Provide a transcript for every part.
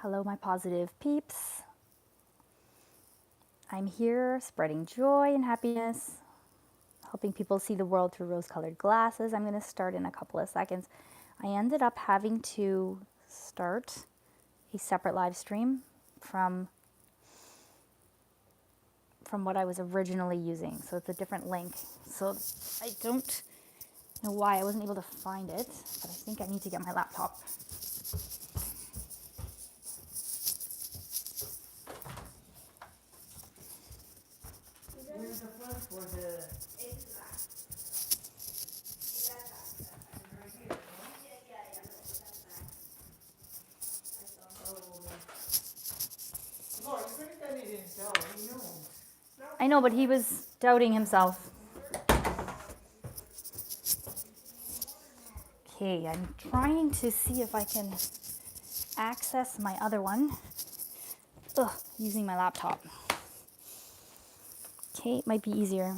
Hello, my positive peeps. I'm here spreading joy and happiness, helping people see the world through rose-colored glasses. I'm going to start in a couple of seconds. I ended up having to start a separate live stream from what I was originally using. So it's a different link. So I don't know why I wasn't able to find it, but I think I need to get my laptop. Where's the plug for the... No, you could have done it himself, he knows. I know, but he was doubting himself. Okay, I'm trying to see if I can access my other one using my laptop. Okay, it might be easier.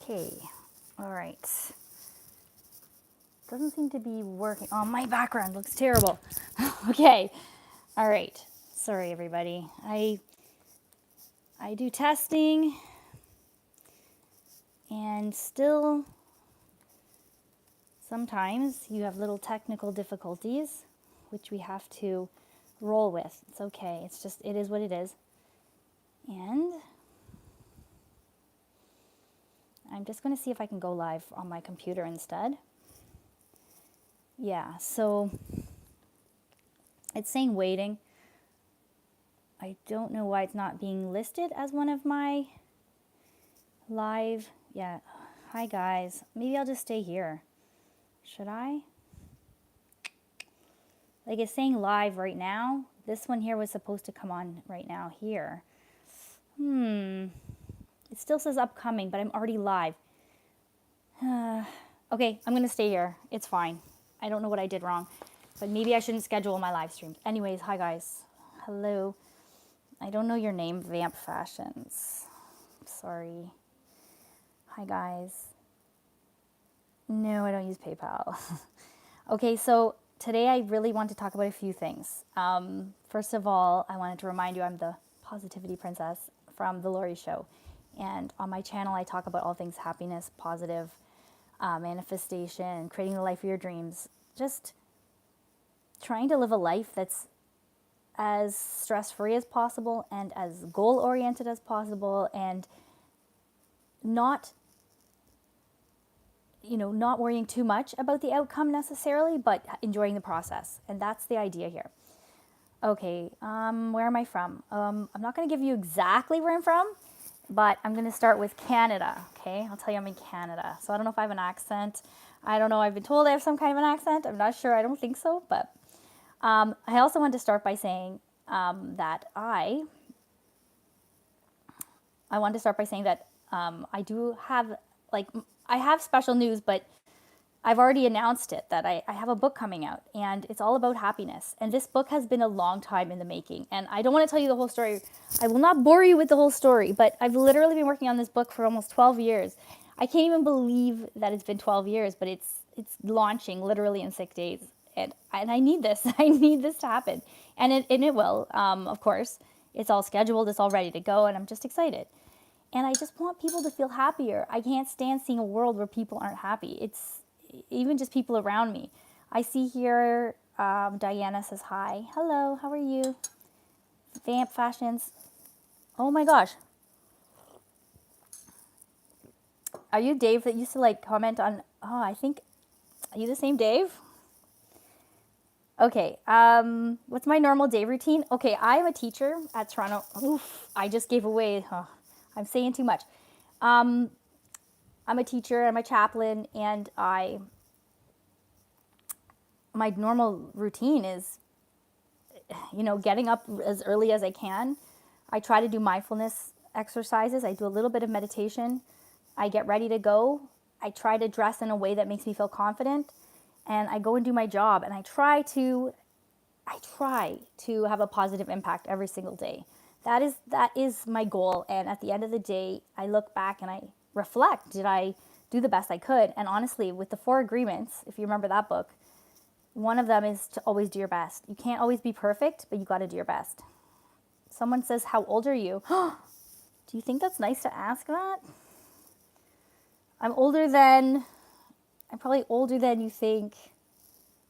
Okay, all right. Doesn't seem to be working. Oh, my background looks terrible. Okay, all right. Sorry, everybody. I do testing, and still sometimes you have little technical difficulties, which we have to roll with. It's okay. It's just, it is what it is. And I'm just going to see if I can go live on my computer instead. Yeah, so it's saying waiting. I don't know why it's not being listed as one of my live. Yeah, hi guys. Maybe I'll just stay here. Should I? Like it's saying live right now. This one here was supposed to come on right now here. It still says upcoming, but I'm already live. Okay, I'm gonna stay here. It's fine. I don't know what I did wrong, but maybe I shouldn't schedule my live streams. Anyways, hi guys. Hello. I don't know your name, Vamp Fashions. Sorry. Hi guys. No, I don't use PayPal. Okay, so today I really want to talk about a few things. First of all, I wanted to remind you I'm the Positivity Princess from The Lori Show. And on my channel, I talk about all things happiness, positive manifestation, creating the life of your dreams. Just trying to live a life that's as stress-free as possible and as goal-oriented as possible, and not worrying too much about the outcome necessarily, but enjoying the process. And that's the idea here. Okay, where am I from? I'm not going to give you exactly where I'm from, but I'm going to start with Canada, okay? I'll tell you I'm in Canada. So I don't know if I have an accent. I don't know. I've been told I have some kind of an accent. I'm not sure. I don't think so, but I also want to start by saying that I want to start by saying that I do have, I have special news, but I've already announced it, that I have a book coming out, and it's all about happiness. And this book has been a long time in the making, and I don't want to tell you the whole story. I will not bore you with the whole story, but I've literally been working on this book for almost 12 years. I can't even believe that it's been 12 years, but it's launching literally in 6 days. And I need this. I need this to happen. And it will, of course. It's all scheduled. It's all ready to go, and I'm just excited. And I just want people to feel happier. I can't stand seeing a world where people aren't happy. It's even just people around me. I see here, Diana says hi. Hello, how are you? Vamp Fashions. Oh my gosh. Are you Dave that used to comment on, I think, are you the same Dave? Okay, what's my normal day routine? Okay, I am a teacher at Toronto. Oof, I just gave away, I'm saying too much. I'm a teacher, I'm a chaplain, and my normal routine is, getting up as early as I can. I try to do mindfulness exercises. I do a little bit of meditation. I get ready to go. I try to dress in a way that makes me feel confident, and I go and do my job, and I try to have a positive impact every single day. That is my goal. And at the end of the day, I look back and I reflect, did I do the best I could? And honestly, with the 4 agreements, if you remember that book, one of them is to always do your best. You can't always be perfect, but you got to do your best. Someone says, how old are you? Do you think that's nice to ask that? I'm probably older than you think,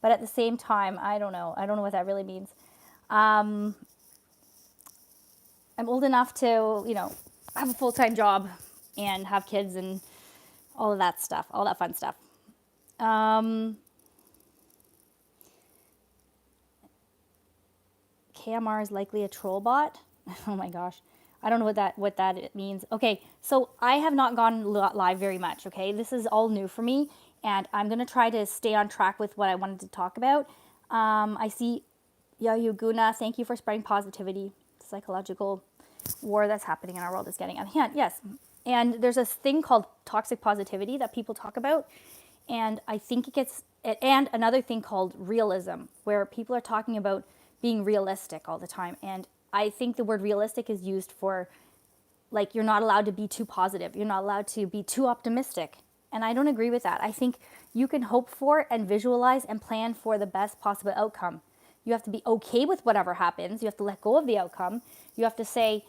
but at the same time, I don't know. I don't know what that really means. I'm old enough to, have a full-time job and have kids and all of that stuff, all that fun stuff. KMR is likely a troll bot. Oh my gosh. I don't know what that means. Okay, so I have not gone live very much, okay? This is all new for me, and I'm going to try to stay on track with what I wanted to talk about. I see Yayuguna, thank you for spreading positivity. The psychological war that's happening in our world is getting out of hand. Yes, and there's this thing called toxic positivity that people talk about, and I think and another thing called realism, where people are talking about being realistic all the time. And I think the word realistic is used for, like, you're not allowed to be too positive. You're not allowed to be too optimistic. And I don't agree with that. I think you can hope for and visualize and plan for the best possible outcome. You have to be okay with whatever happens. You have to let go of the outcome. You have to say,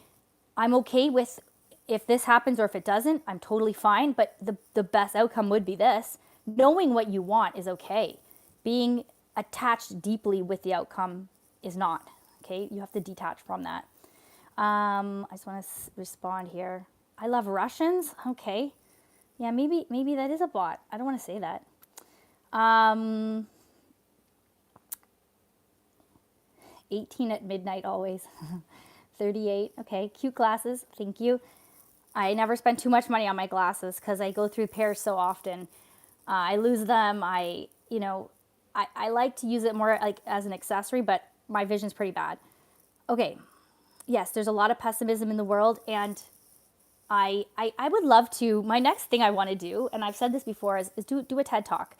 I'm okay with if this happens or if it doesn't, I'm totally fine. But the best outcome would be this. Knowing what you want is okay. Being attached deeply with the outcome is not. Okay, you have to detach from that. I just want to respond here. I love Russians. Okay, yeah, maybe that is a bot. I don't want to say that. 18 at midnight always. 38. Okay, cute glasses. Thank you. I never spend too much money on my glasses because I go through pairs so often. I lose them. I like to use it more like as an accessory, but my vision's pretty bad. Okay, yes, there's a lot of pessimism in the world, and I would love to, my next thing I want to do, and I've said this before, is do a TED Talk.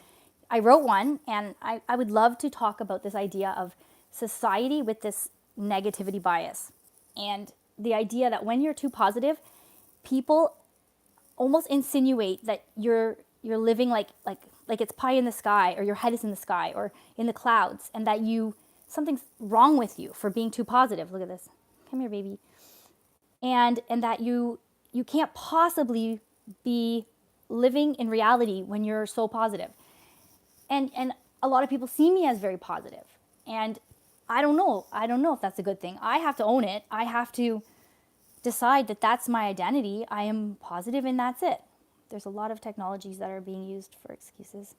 I wrote one, and I would love to talk about this idea of society with this negativity bias, and the idea that when you're too positive, people almost insinuate that you're living like it's pie in the sky, or your head is in the sky or in the clouds, and that something's wrong with you for being too positive. Look at this. Come here, baby. And that you can't possibly be living in reality when you're so positive. And a lot of people see me as very positive. And I don't know if that's a good thing. I have to own it. I have to decide that that's my identity. I am positive and that's it. There's a lot of technologies that are being used for excuses.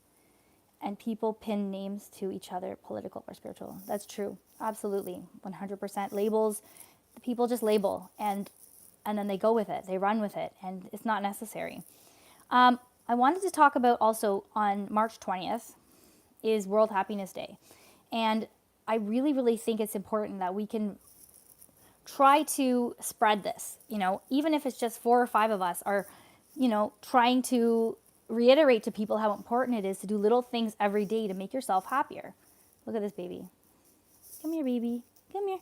And people pin names to each other, political or spiritual. That's true. Absolutely. 100%. Labels, people just label and then they go with it. They run with it. And it's not necessary. I wanted to talk about also on March 20th is World Happiness Day. And I really, really think it's important that we can try to spread this, even if it's just 4 or 5 of us are, trying to reiterate to people how important it is to do little things every day to make yourself happier. Look at this baby. Come here, baby. Come here.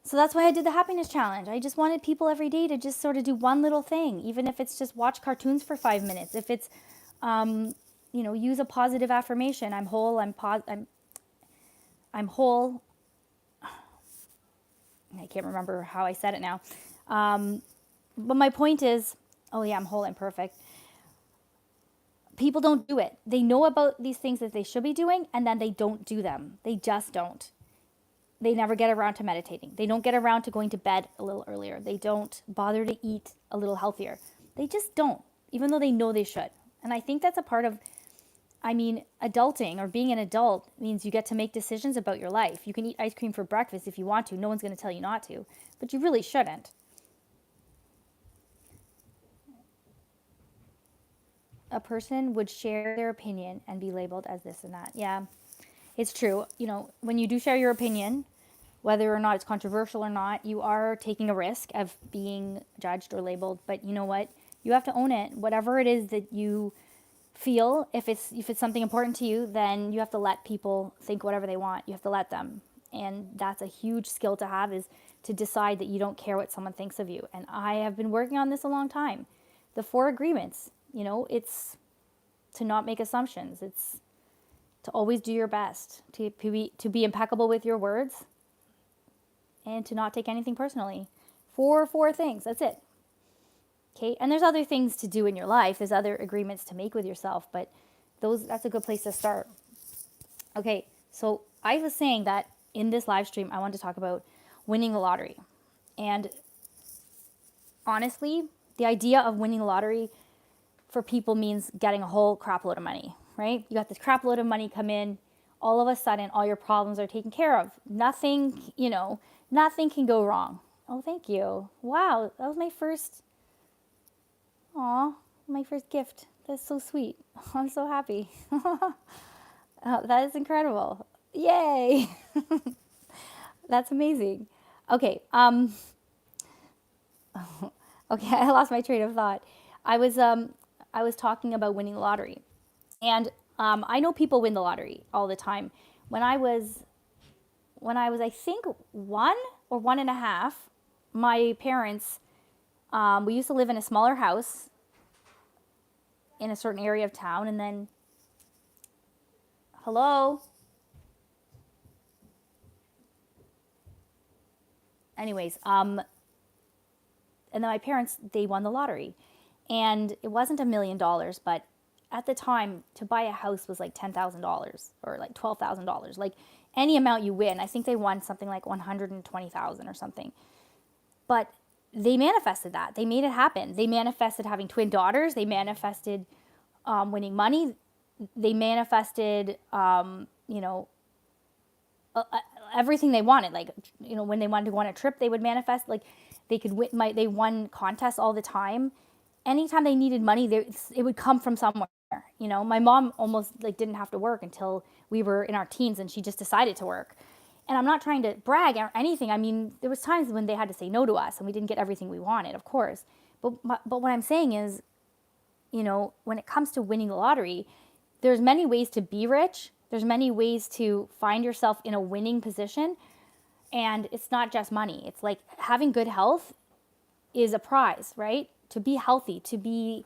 So that's why I did the happiness challenge. I just wanted people every day to just sort of do one little thing, even if it's just watch cartoons for 5 minutes. If it's, use a positive affirmation. I'm whole. I'm whole. I can't remember how I said it now. But my point is, I'm whole. I'm perfect. People don't do it. They know about these things that they should be doing, and then they don't do them. They just don't. They never get around to meditating. They don't get around to going to bed a little earlier. They don't bother to eat a little healthier. They just don't, even though they know they should. And I think that's a part of, adulting or being an adult means you get to make decisions about your life. You can eat ice cream for breakfast if you want to. No one's going to tell you not to, but you really shouldn't. A person would share their opinion and be labeled as this and that. Yeah, it's true. When you do share your opinion, whether or not it's controversial or not, you are taking a risk of being judged or labeled. But you know what? You have to own it. Whatever it is that you feel, if it's something important to you, then you have to let people think whatever they want. You have to let them. And that's a huge skill to have, is to decide that you don't care what someone thinks of you. And I have been working on this a long time. The 4 agreements, it's to not make assumptions. It's to always do your best, to be impeccable with your words, and to not take anything personally. 4 things. That's it. Okay, and there's other things to do in your life. There's other agreements to make with yourself, but that's a good place to start. Okay, so I was saying that in this live stream, I want to talk about winning the lottery. And honestly, the idea of winning the lottery for people means getting a whole crap load of money, right? You got this crap load of money come in, all of a sudden all your problems are taken care of. Nothing, nothing can go wrong. Oh, thank you. Wow, that was my first gift. That's so sweet. I'm so happy. That is incredible. Yay. That's amazing. Okay. Okay, I lost my train of thought. I was talking about winning the lottery. And I know people win the lottery all the time. When I was I think 1 or 1.5, my parents, we used to live in a smaller house in a certain area of town, and then, hello? Anyways, and then my parents, they won the lottery. And it wasn't $1 million, but at the time, to buy a house was like $10,000 or like $12,000. Like any amount you win, I think they won something like 120,000 or something. But they manifested that. They made it happen. They manifested having twin daughters. They manifested winning money. They manifested, everything they wanted. Like, when they wanted to go on a trip, they would manifest. Like, they could win. They won contests all the time. Anytime they needed money, it would come from somewhere. My mom almost like didn't have to work until we were in our teens, and she just decided to work. And I'm not trying to brag or anything. I mean, there was times when they had to say no to us, and we didn't get everything we wanted, of course. But what I'm saying is, when it comes to winning the lottery, there's many ways to be rich. There's many ways to find yourself in a winning position. And it's not just money. It's like having good health is a prize, right? To be healthy, to be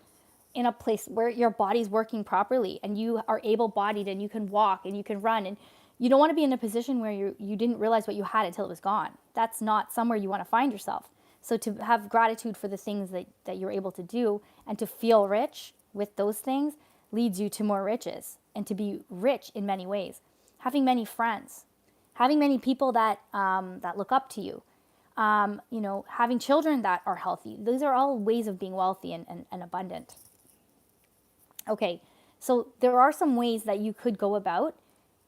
in a place where your body's working properly and you are able-bodied and you can walk and you can run, and you don't want to be in a position where you didn't realize what you had until it was gone. That's not somewhere you want to find yourself. So to have gratitude for the things that you're able to do and to feel rich with those things leads you to more riches, and to be rich in many ways. Having many friends, having many people that look up to you, having children that are healthy. Those are all ways of being wealthy and abundant. Okay, so there are some ways that you could go about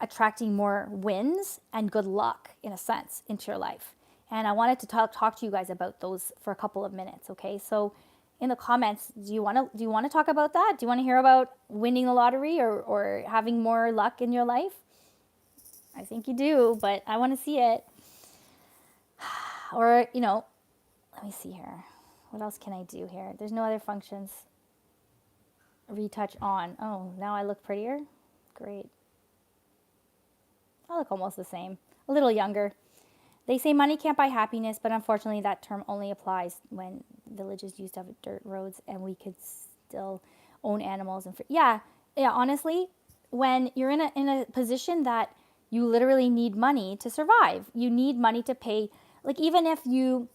attracting more wins and good luck, in a sense, into your life. And I wanted to talk to you guys about those for a couple of minutes, okay? So in the comments, do you want to talk about that? Do you want to hear about winning the lottery or having more luck in your life? I think you do, but I want to see it. Or, let me see here. What else can I do here? There's no other functions. Retouch on. Oh, now I look prettier? Great. I look almost the same. A little younger. They say money can't buy happiness, but unfortunately that term only applies when villages used to have dirt roads and we could still own animals. Yeah, honestly, when you're in a position that you literally need money to survive, you need money to pay. Like, even if you,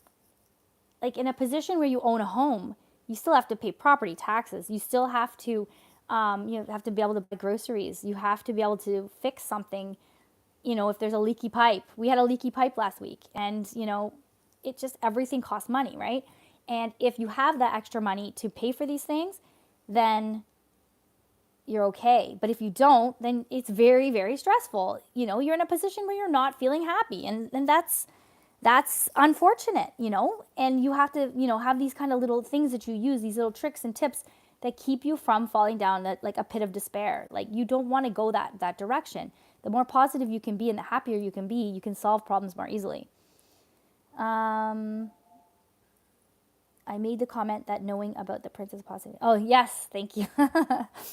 like, in a position where you own a home, you still have to pay property taxes. You still have to, have to be able to buy groceries. You have to be able to fix something, if there's a leaky pipe. We had a leaky pipe last week, and, it just, everything costs money, right? And if you have that extra money to pay for these things, then you're okay. But if you don't, then it's very, very stressful. You're in a position where you're not feeling happy, and that's unfortunate, and you have to, have these kind of little things that you use, these little tricks and tips that keep you from falling down like a pit of despair. Like, you don't want to go that direction. The more positive you can be and the happier you can be, you can solve problems more easily. I made the comment that knowing about the Princess Positive. Oh, yes, thank you.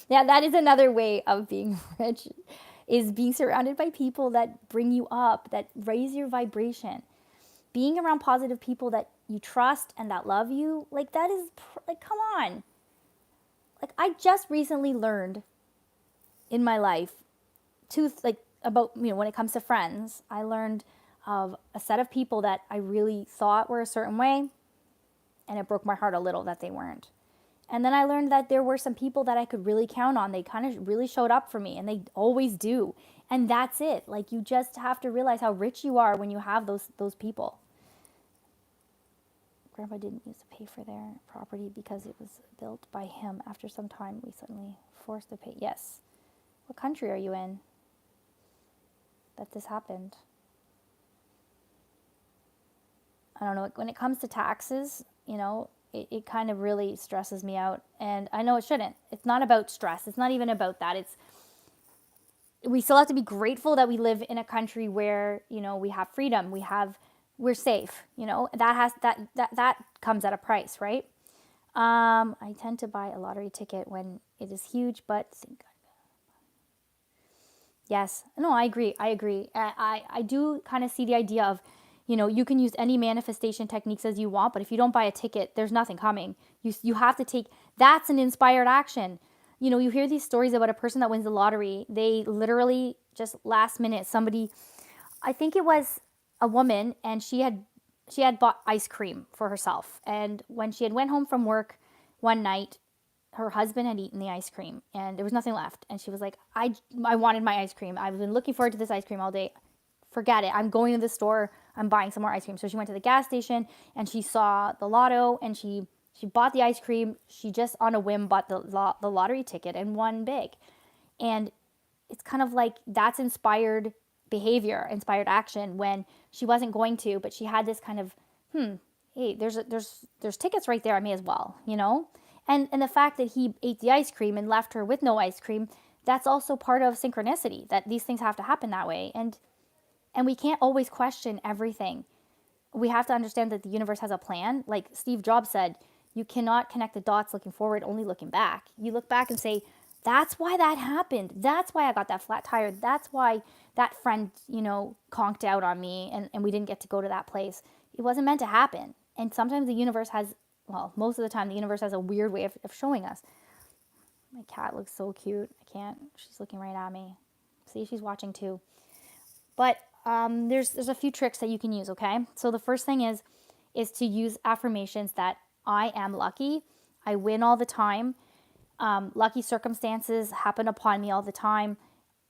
Yeah, that is another way of being rich. is being surrounded by people that bring you up, that raise your vibration. Being around positive people that you trust and that love you, like that is like, come on. Like I just recently learned in my life like about, when it comes to friends, I learned of a set of people that I really thought were a certain way, and it broke my heart a little that they weren't. And then I learned that there were some people that I could really count on. They kind of really showed up for me, and they always do. And that's it. Like you just have to realize how rich you are when you have those people. Grandpa didn't used to pay for their property because it was built by him. After some time, we suddenly forced to pay. Yes. What country are you in that this happened? I don't know. When it comes to taxes, it kind of really stresses me out. And I know it shouldn't. It's not about stress. It's not even about that. We still have to be grateful that we live in a country where, we have freedom. We're safe. That comes at a price, right? I tend to buy a lottery ticket when it is huge, but yes. No, I agree. I do kind of see the idea of, you can use any manifestation techniques as you want, but if you don't buy a ticket, there's nothing coming. You have to that's an inspired action. You hear these stories about a person that wins the lottery. They literally just last minute, I think it was a woman, and she had bought ice cream for herself. And when she had went home from work one night, her husband had eaten the ice cream and there was nothing left. And she was like, I wanted my ice cream. I've been looking forward to this ice cream all day. Forget it. I'm going to the store. I'm buying some more ice cream. So she went to the gas station and she saw the lotto, and she bought the ice cream. She just on a whim bought the lottery ticket and won big. And it's kind of like that's inspired behavior, inspired action, when she wasn't going to, but she had this kind of, hey, there's tickets right there. I may as well, And the fact that he ate the ice cream and left her with no ice cream, that's also part of synchronicity, that these things have to happen that way. And we can't always question everything. We have to understand that the universe has a plan. Like Steve Jobs said, you cannot connect the dots looking forward, only looking back. You look back and say, that's why that happened. That's why I got that flat tire. That's why that friend, conked out on me and we didn't get to go to that place. It wasn't meant to happen. And sometimes the universe most of the time, the universe has a weird way of showing us. My cat looks so cute. She's looking right at me. See, she's watching too. But there's a few tricks that you can use, okay? So the first thing is to use affirmations that I am lucky. I win all the time. Lucky circumstances happen upon me all the time.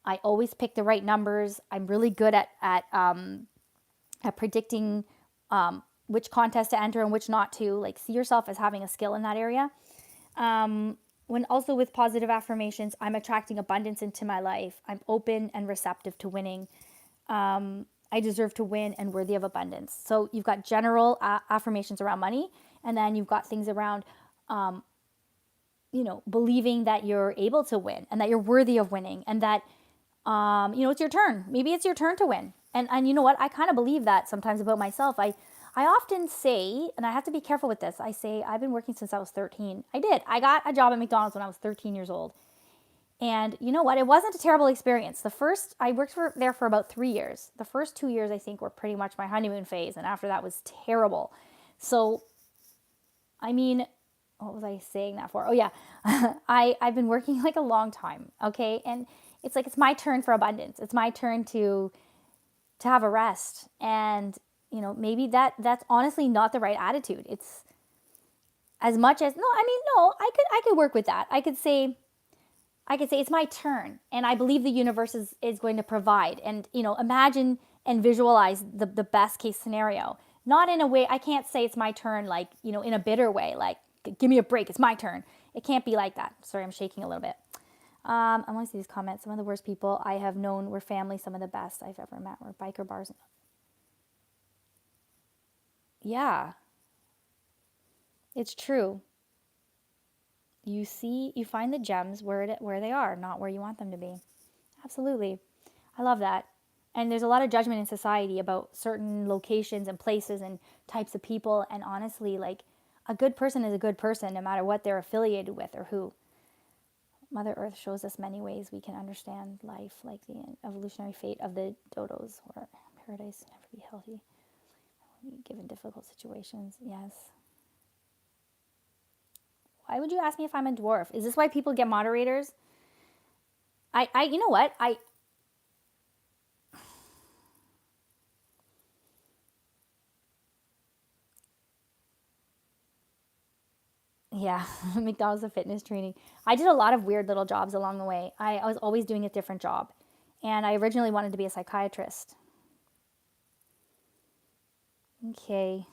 I always pick the right numbers. I'm really good at predicting which contest to enter and which not to. Like, see yourself as having a skill in that area. When also with positive affirmations, I'm attracting abundance into my life. I'm open and receptive to winning. I deserve to win and worthy of abundance. So you've got general affirmations around money, and then you've got things around, believing that you're able to win and that you're worthy of winning, and that, it's your turn. Maybe it's your turn to win. And you know what? I kind of believe that sometimes about myself. I often say, and I have to be careful with this, I say I've been working since I was 13. I did. I got a job at McDonald's when I was 13 years old. And you know what? It wasn't a terrible experience. I worked there for about 3 years. The first 2 years, I think, were pretty much my honeymoon phase. And after that was terrible. So, I mean, what was I saying that for? Oh, yeah. I've been working like a long time. Okay. And it's like, it's my turn for abundance. It's my turn to have a rest. And, maybe that's honestly not the right attitude. It's as much as, I could work with that. I could say it's my turn, and I believe the universe is going to provide. And, imagine and visualize the best case scenario. Not in a way, I can't say it's my turn, like, in a bitter way, like, give me a break, it's my turn. It can't be like that. Sorry, I'm shaking a little bit. I want to see these comments. Some of the worst people I have known were family. Some of the best I've ever met were biker bars. Yeah, it's true. You find the gems where they are, not where you want them to be. Absolutely. I love that. And there's a lot of judgment in society about certain locations and places and types of people. And honestly, like, a good person is a good person no matter what they're affiliated with or who. Mother Earth shows us many ways we can understand life, like the evolutionary fate of the dodos, or paradise never be healthy, given difficult situations. Yes. Why would you ask me if I'm a dwarf? Is this why people get moderators? You know what? Yeah, McDonald's and fitness training. I did a lot of weird little jobs along the way. I was always doing a different job. And I originally wanted to be a psychiatrist. Okay.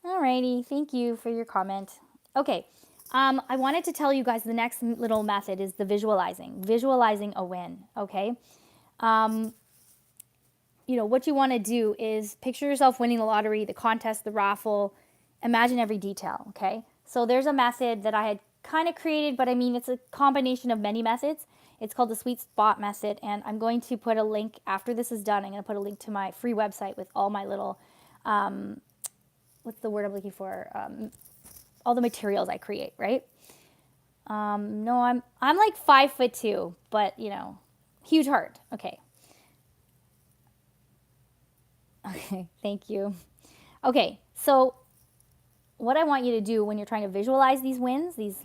Alrighty, thank you for your comment. Okay, I wanted to tell you guys the next little method is the visualizing a win, okay? What you want to do is picture yourself winning the lottery, the contest, the raffle, imagine every detail, okay? So there's a method that I had kind of created, but I mean, it's a combination of many methods. It's called the sweet spot method, and I'm going to put a link after this is done. I'm going to put a link to my free website with all my little, what's the word I'm looking for? All the materials I create, right? No, I'm like 5'2", but huge heart. Okay. Okay, thank you. Okay, so what I want you to do when you're trying to visualize these wins, these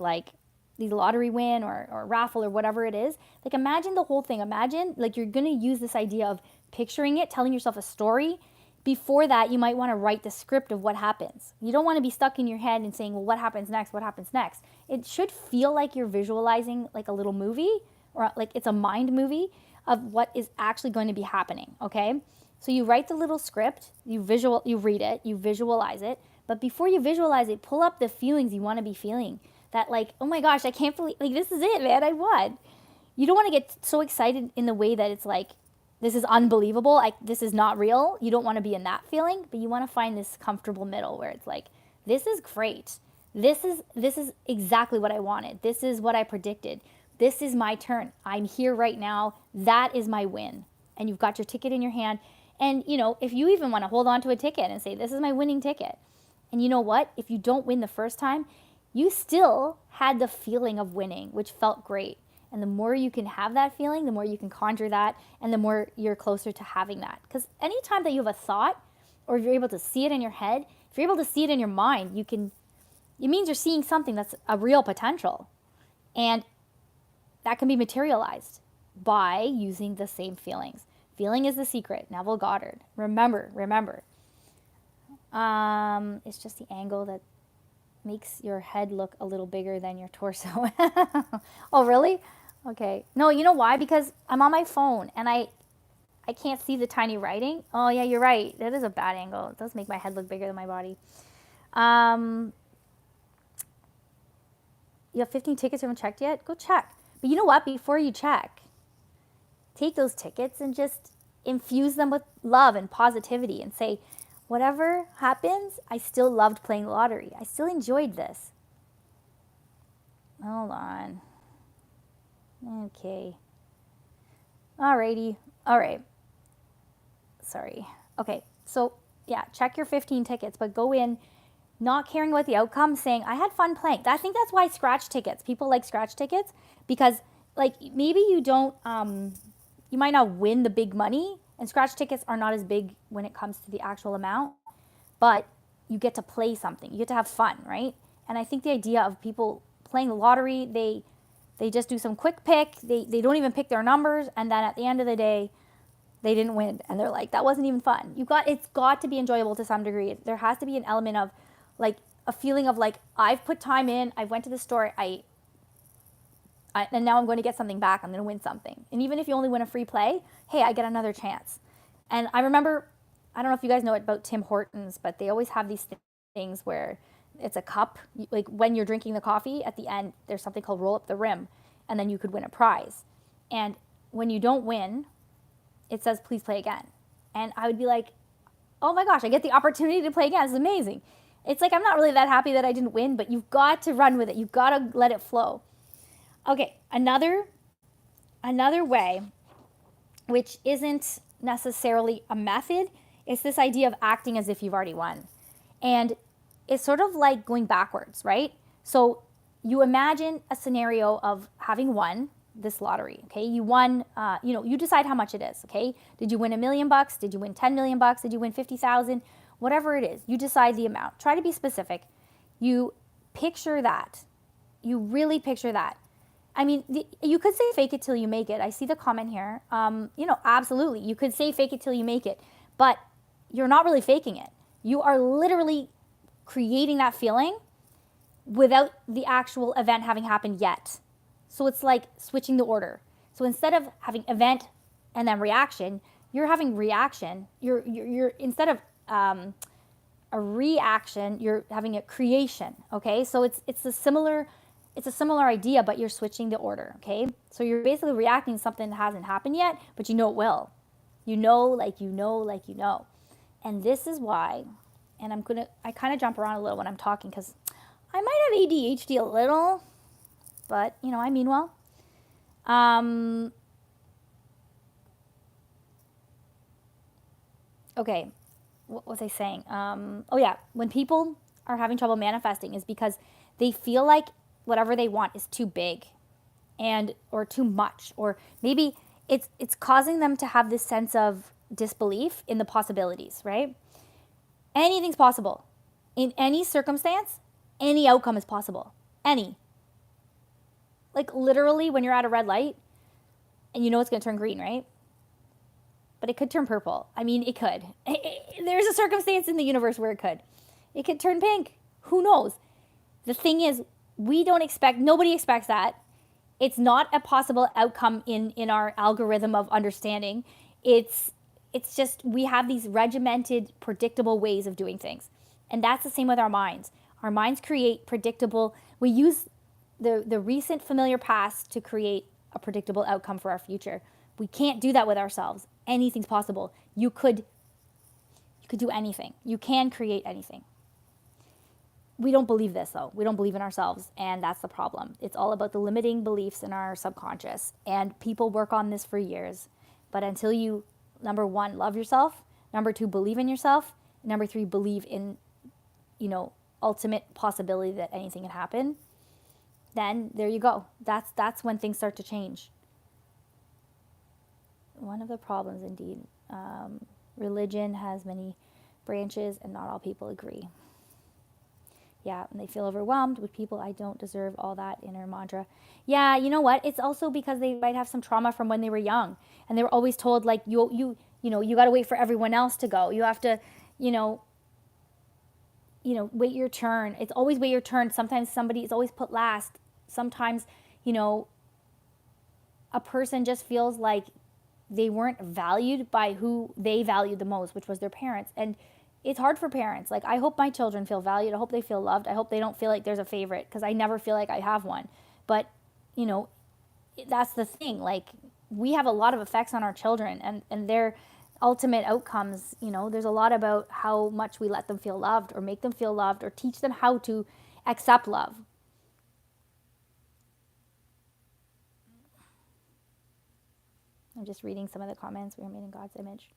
lottery win or raffle or whatever it is, like imagine the whole thing. Imagine like you're gonna use this idea of picturing it, telling yourself a story. Before that, you might want to write the script of what happens. You don't want to be stuck in your head and saying, well, what happens next? What happens next? It should feel like you're visualizing like a little movie, or like it's a mind movie of what is actually going to be happening, okay? So you write the little script, you read it, you visualize it, but before you visualize it, pull up the feelings you want to be feeling. That like, oh my gosh, I can't believe, like this is it, man, I won. You don't want to get so excited in the way that it's like, this is unbelievable, this is not real. You don't want to be in that feeling, but you want to find this comfortable middle where it's like, this is great. This is exactly what I wanted. This is what I predicted. This is my turn. I'm here right now. That is my win. And you've got your ticket in your hand. And, if you even want to hold on to a ticket and say, this is my winning ticket. And you know what? If you don't win the first time, you still had the feeling of winning, which felt great. And the more you can have that feeling, the more you can conjure that, and the more you're closer to having that. Because anytime that you have a thought, or if you're able to see it in your head, if you're able to see it in your mind, it means you're seeing something that's a real potential. And that can be materialized by using the same feelings. Feeling is the secret. Neville Goddard. Remember. It's just the angle that makes your head look a little bigger than your torso. Oh, really? Okay. No, you know why? Because I'm on my phone and I can't see the tiny writing. Oh, yeah, you're right. That is a bad angle. It does make my head look bigger than my body. You have 15 tickets you haven't checked yet? Go check. But you know what? Before you check, take those tickets and just infuse them with love and positivity and say, whatever happens, I still loved playing the lottery. I still enjoyed this. Hold on. Okay. Alrighty. All right. Sorry. Okay. So, yeah, check your 15 tickets, but go in not caring about the outcome, saying, I had fun playing. I think that's why scratch tickets, people like scratch tickets, because like maybe you don't, you might not win the big money, and scratch tickets are not as big when it comes to the actual amount, but you get to play something. You get to have fun, right? And I think the idea of people playing the lottery, they just do some quick pick. They don't even pick their numbers, and then at the end of the day, they didn't win, and they're like, that wasn't even fun. It's got to be enjoyable to some degree. There has to be an element of like a feeling of like, I've put time in, I went to the store, and now I'm going to get something back. I'm going to win something. And even if you only win a free play, hey, I get another chance. And I remember, I don't know if you guys know about Tim Hortons, but they always have these things where it's a cup. Like when you're drinking the coffee, at the end, there's something called roll up the rim, and then you could win a prize. And when you don't win, it says, please play again. And I would be like, oh my gosh, I get the opportunity to play again. It's amazing. It's like, I'm not really that happy that I didn't win, but you've got to run with it. You've got to let it flow. Okay, another way, which isn't necessarily a method, is this idea of acting as if you've already won. And it's sort of like going backwards, right? So you imagine a scenario of having won this lottery. Okay, you won. You decide how much it is. Okay, did you win $1 million? Did you win 10 million bucks? Did you win 50,000? Whatever it is, you decide the amount. Try to be specific. You picture that. You really picture that. I mean, you could say fake it till you make it. I see the comment here. Absolutely. You could say fake it till you make it, but you're not really faking it. You are literally creating that feeling without the actual event having happened yet. So it's like switching the order. So instead of having event and then reaction, you're having reaction. You're instead of a reaction, you're having a creation. Okay, so it's a similar idea, but you're switching the order. Okay, so you're basically reacting to something that hasn't happened yet, but you know it will. You know, like you know, like you know. And this is why, and I kind of jump around a little when I'm talking because I might have ADHD a little, but I mean well. Okay, what was I saying? Oh yeah, when people are having trouble manifesting is because they feel like whatever they want is too big or too much, or maybe it's causing them to have this sense of disbelief in the possibilities, right? Anything's possible. In any circumstance, any outcome is possible. Any. Like literally when you're at a red light and you know it's going to turn green, right? But it could turn purple. I mean, it could. There's a circumstance in the universe where it could. It could turn pink. Who knows? The thing is, nobody expects that. It's not a possible outcome in our algorithm of understanding. It's just we have these regimented, predictable ways of doing things. And that's the same with our minds. Our minds create predictable, we use the recent familiar past to create a predictable outcome for our future. We can't do that with ourselves. Anything's possible. You could do anything. You can create anything. We don't believe this though. We don't believe in ourselves, and that's the problem. It's all about the limiting beliefs in our subconscious, and people work on this for years. But until you, number one, love yourself, number two, believe in yourself, number three, believe in, ultimate possibility that anything can happen, then there you go. That's when things start to change. One of the problems, indeed. Religion has many branches, and not all people agree. Yeah, and they feel overwhelmed with people. I don't deserve all that inner mantra. Yeah, you know what? It's also because they might have some trauma from when they were young, and they were always told like you got to wait for everyone else to go. You have to, wait your turn. It's always wait your turn. Sometimes somebody is always put last. Sometimes, a person just feels like they weren't valued by who they valued the most, which was their parents. And it's hard for parents. Like, I hope my children feel valued. I hope they feel loved. I hope they don't feel like there's a favorite, because I never feel like I have one. But, that's the thing. Like, we have a lot of effects on our children and their ultimate outcomes. There's a lot about how much we let them feel loved or make them feel loved or teach them how to accept love. I'm just reading some of the comments. We are made in God's image.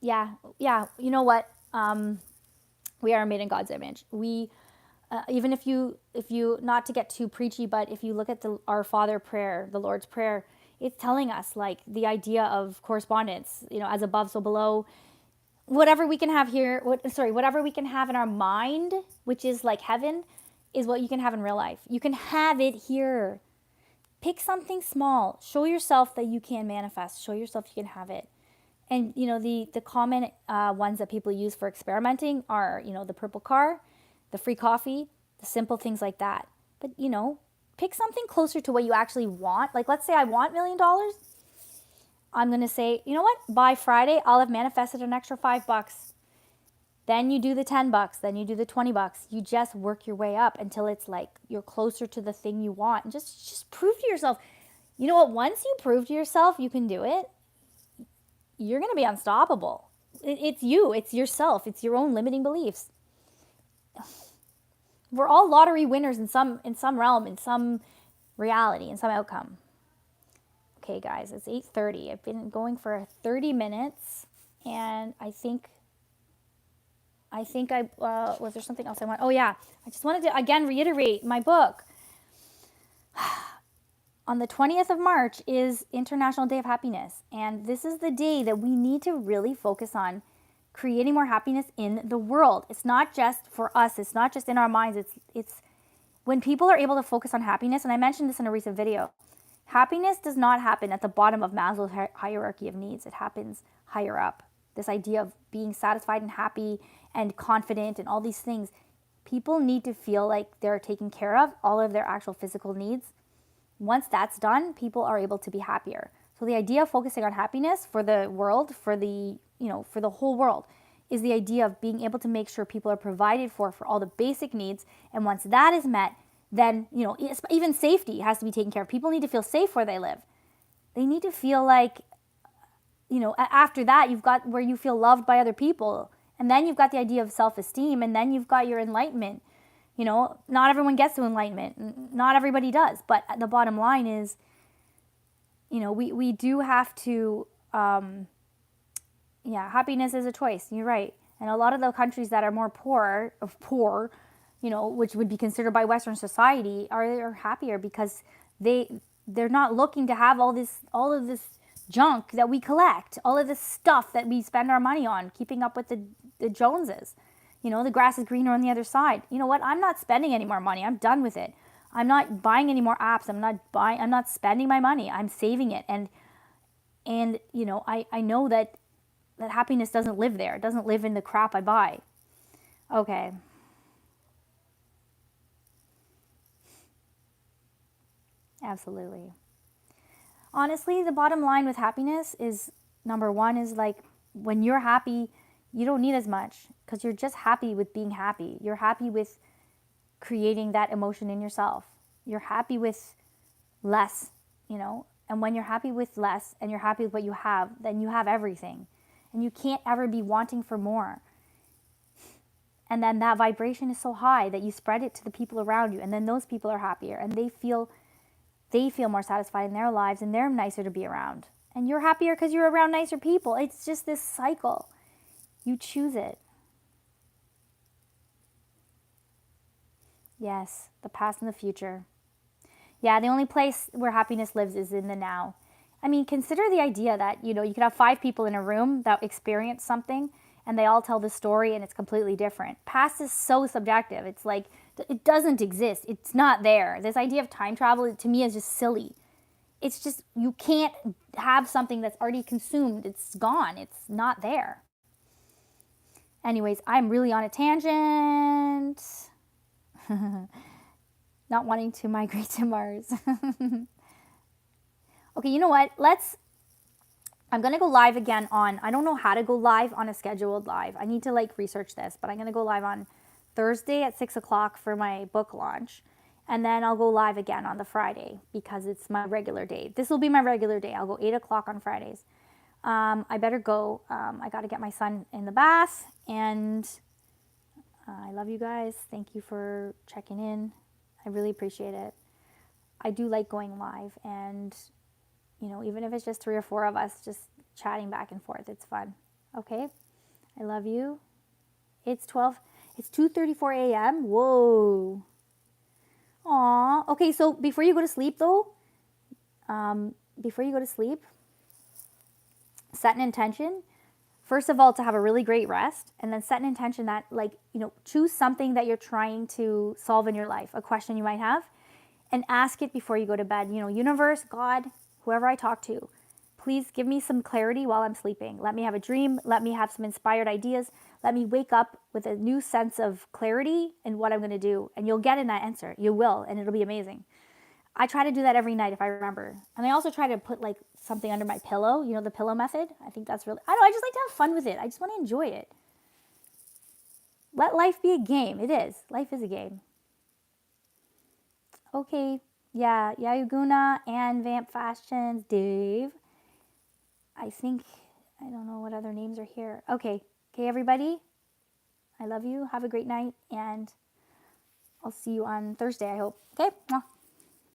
Yeah. You know what? We are made in God's image. We, even if you, not to get too preachy, but if you look at the Our Father prayer, the Lord's Prayer, it's telling us like the idea of correspondence, as above, so below. Whatever we can have here, whatever we can have in our mind, which is like heaven, is what you can have in real life. You can have it here. Pick something small. Show yourself that you can manifest. Show yourself you can have it. And, the common ones that people use for experimenting are, the purple car, the free coffee, the simple things like that. But, pick something closer to what you actually want. Like, let's say I want $1 million. I'm going to say, you know what? By Friday, I'll have manifested an extra $5. Then you do the $10. Then you do the $20. You just work your way up until it's like you're closer to the thing you want. And just prove to yourself. You know what? Once you prove to yourself you can do it, you're going to be unstoppable. It's you. It's yourself. It's your own limiting beliefs. We're all lottery winners in some realm, in some reality, in some outcome. Okay, guys, it's 8:30. I've been going for 30 minutes, and I think I think was there something else I want? Oh yeah, I just wanted to again reiterate my book. On the 20th of March is International Day of Happiness, and this is the day that we need to really focus on creating more happiness in the world. It's not just for us. It's not just in our minds. It's when people are able to focus on happiness, and I mentioned this in a recent video, happiness does not happen at the bottom of Maslow's hierarchy of needs. It happens higher up. This idea of being satisfied and happy and confident and all these things. People need to feel like they're taken care of, all of their actual physical needs. Once that's done, people are able to be happier. So the idea of focusing on happiness for the world, for the whole world, is the idea of being able to make sure people are provided for all the basic needs. And once that is met, then, even safety has to be taken care of. People need to feel safe where they live. They need to feel like, after that, you've got where you feel loved by other people. And then you've got the idea of self-esteem. And then you've got your enlightenment. Not everyone gets to enlightenment. Not everybody does. But the bottom line is, we do have to, happiness is a choice. You're right. And a lot of the countries that are more poor, which would be considered by Western society, are happier because they're not looking to have all of this junk that we collect, all of this stuff that we spend our money on, keeping up with the Joneses. The grass is greener on the other side. You know what? I'm not spending any more money. I'm done with it. I'm not buying any more apps. I'm not spending my money. I'm saving it. And I know that happiness doesn't live there. It doesn't live in the crap I buy. Okay. Absolutely. Honestly, the bottom line with happiness is, number one is like, when you're happy, you don't need as much because you're just happy with being happy. You're happy with creating that emotion in yourself. You're happy with less, and when you're happy with less and you're happy with what you have, then you have everything. And you can't ever be wanting for more. And then that vibration is so high that you spread it to the people around you, and then those people are happier and they feel more satisfied in their lives and they're nicer to be around. And you're happier because you're around nicer people. It's just this cycle. You choose it. Yes, the past and the future. Yeah, the only place where happiness lives is in the now. I mean, consider the idea that, you could have 5 people in a room that experience something and they all tell the story and it's completely different. Past is so subjective. It's like, it doesn't exist. It's not there. This idea of time travel, to me, is just silly. It's just, you can't have something that's already consumed. It's gone. It's not there. Anyways, I'm really on a tangent. Not wanting to migrate to Mars. Okay, you know what? I'm going to go live again I don't know how to go live on a scheduled live. I need to research this, but I'm going to go live on Thursday at 6 o'clock for my book launch. And then I'll go live again on the Friday because it's my regular day. This will be my regular day. I'll go 8 o'clock on Fridays. I better go. I got to get my son in the bath. And I love you guys. Thank you for checking in. I really appreciate it. I do like going live. And, even if it's just 3 or 4 of us just chatting back and forth, it's fun. Okay? I love you. It's 2:34 a.m. Whoa. Aw. Okay, so before you go to sleep, though, set an intention. First of all, to have a really great rest, and then set an intention that, choose something that you're trying to solve in your life, a question you might have, and ask it before you go to bed. Universe, God, whoever I talk to, please give me some clarity while I'm sleeping. Let me have a dream. Let me have some inspired ideas. Let me wake up with a new sense of clarity in what I'm going to do. And you'll get in that answer. You will, and it'll be amazing. I try to do that every night if I remember. And I also try to put something under my pillow, the pillow method. I think that's really, I don't know, I just like to have fun with it. I just want to enjoy it. Let life be a game. It is. Life is a game. Okay. Yeah. Yayuguna and Vamp Fashions, Dave. I don't know what other names are here. Okay, everybody. I love you. Have a great night. And I'll see you on Thursday, I hope. Okay? Mwah.